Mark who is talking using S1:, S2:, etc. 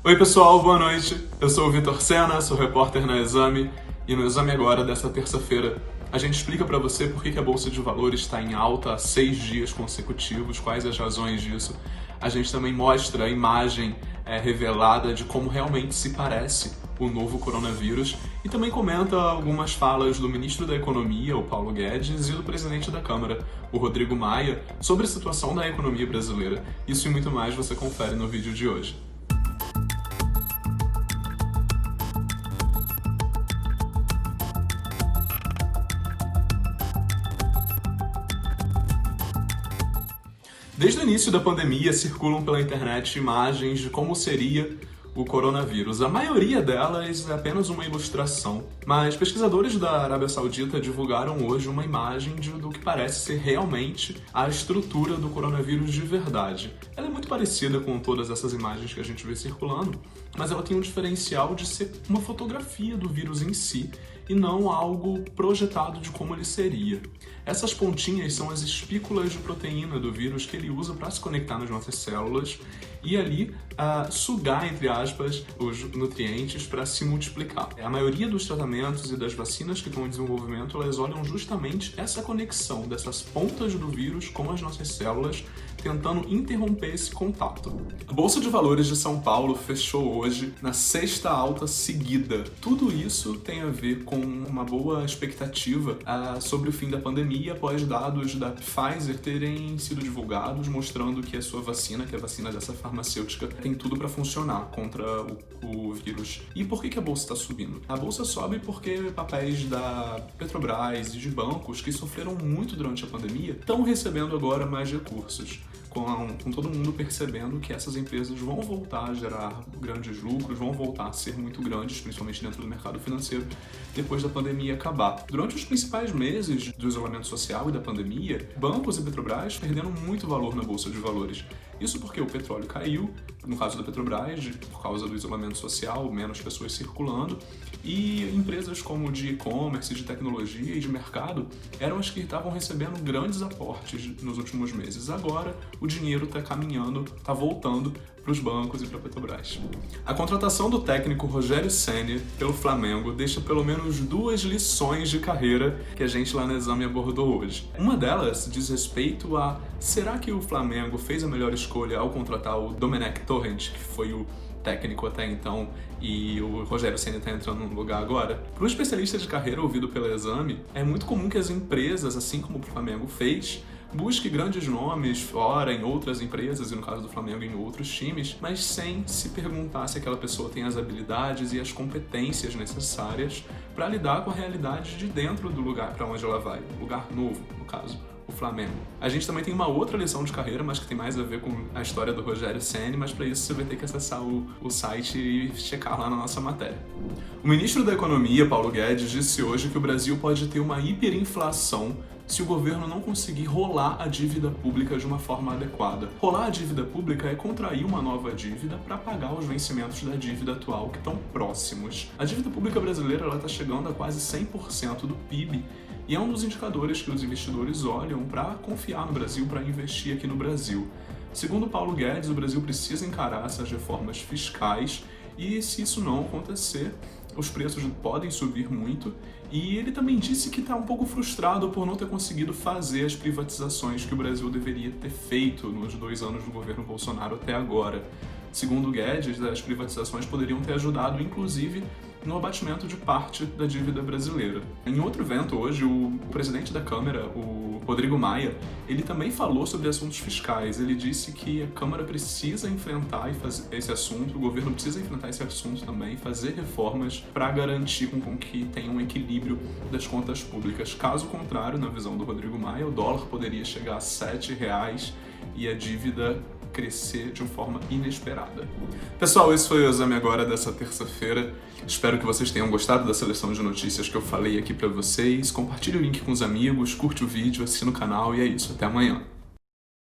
S1: Oi pessoal, boa noite. Eu sou o Vitor Sena, sou repórter na Exame e no Exame Agora dessa terça-feira a gente explica para você por que a Bolsa de Valores está em alta há 6 dias consecutivos, quais as razões disso. A gente também mostra a imagem revelada de como realmente se parece o novo coronavírus e também comenta algumas falas do ministro da Economia, o Paulo Guedes, e do presidente da Câmara, o Rodrigo Maia, sobre a situação da economia brasileira. Isso e muito mais você confere no vídeo de hoje. Desde o início da pandemia, circulam pela internet imagens de como seria o coronavírus. A maioria delas é apenas uma ilustração, mas pesquisadores da Arábia Saudita divulgaram hoje uma imagem do que parece ser realmente a estrutura do coronavírus de verdade. Ela é muito parecida com todas essas imagens que a gente vê circulando, mas ela tem um diferencial de ser uma fotografia do vírus em si, e não algo projetado de como ele seria. Essas pontinhas são as espículas de proteína do vírus que ele usa para se conectar nas nossas células e ali sugar, entre aspas, os nutrientes para se multiplicar. A maioria dos tratamentos e das vacinas que estão em desenvolvimento, elas olham justamente essa conexão dessas pontas do vírus com as nossas células, tentando interromper esse contato. A Bolsa de Valores de São Paulo fechou hoje na sexta alta seguida. Tudo isso tem a ver com uma boa expectativa sobre o fim da pandemia após dados da Pfizer terem sido divulgados, mostrando que a sua vacina, que é a vacina dessa farmacêutica, tem tudo para funcionar contra o vírus. E por que a Bolsa está subindo? A Bolsa sobe porque papéis da Petrobras e de bancos que sofreram muito durante a pandemia estão recebendo agora mais recursos. Com todo mundo percebendo que essas empresas vão voltar a gerar grandes lucros, vão voltar a ser muito grandes, principalmente dentro do mercado financeiro, depois da pandemia acabar. Durante os principais meses do isolamento social e da pandemia, bancos e Petrobras perderam muito valor na Bolsa de Valores. Isso porque o petróleo caiu, no caso da Petrobras, por causa do isolamento social, menos pessoas circulando, e empresas como de e-commerce, de tecnologia e de mercado eram as que estavam recebendo grandes aportes nos últimos meses. Agora, o dinheiro está caminhando, está voltando para os bancos e para a Petrobras. A contratação do técnico Rogério Ceni pelo Flamengo deixa pelo menos 2 lições de carreira que a gente lá no Exame abordou hoje. Uma delas diz respeito a: será que o Flamengo fez a melhor escolha ao contratar o Domenech Torrent, que foi o técnico até então, e o Rogério Ceni está entrando no lugar agora? Para um especialista de carreira ouvido pelo Exame, é muito comum que as empresas, assim como o Flamengo fez, busque grandes nomes fora, em outras empresas, e no caso do Flamengo em outros times, mas sem se perguntar se aquela pessoa tem as habilidades e as competências necessárias para lidar com a realidade de dentro do lugar para onde ela vai, lugar novo, no caso, o Flamengo. A gente também tem uma outra lição de carreira, mas que tem mais a ver com a história do Rogério Ceni, mas para isso você vai ter que acessar o site e checar lá na nossa matéria. O ministro da Economia, Paulo Guedes, disse hoje que o Brasil pode ter uma hiperinflação se o governo não conseguir rolar a dívida pública de uma forma adequada. Rolar a dívida pública é contrair uma nova dívida para pagar os vencimentos da dívida atual que estão próximos. A dívida pública brasileira está chegando a quase 100% do PIB e é um dos indicadores que os investidores olham para confiar no Brasil, para investir aqui no Brasil. Segundo Paulo Guedes, o Brasil precisa encarar essas reformas fiscais e, se isso não acontecer, os preços podem subir muito, e ele também disse que está um pouco frustrado por não ter conseguido fazer as privatizações que o Brasil deveria ter feito nos 2 anos do governo Bolsonaro até agora. Segundo Guedes, as privatizações poderiam ter ajudado, inclusive, no abatimento de parte da dívida brasileira. Em outro evento hoje, o presidente da Câmara, o Rodrigo Maia, ele também falou sobre assuntos fiscais. Ele disse que a Câmara precisa enfrentar esse assunto, o governo precisa enfrentar esse assunto também, fazer reformas para garantir com que tenha um equilíbrio das contas públicas. Caso contrário, na visão do Rodrigo Maia, o dólar poderia chegar a R$ 7 e a dívida crescer de uma forma inesperada. Pessoal, esse foi o Exame Agora dessa terça-feira. Espero que vocês tenham gostado da seleção de notícias que eu falei aqui pra vocês. Compartilhe o link com os amigos, curte o vídeo, assina o canal e é isso. Até amanhã.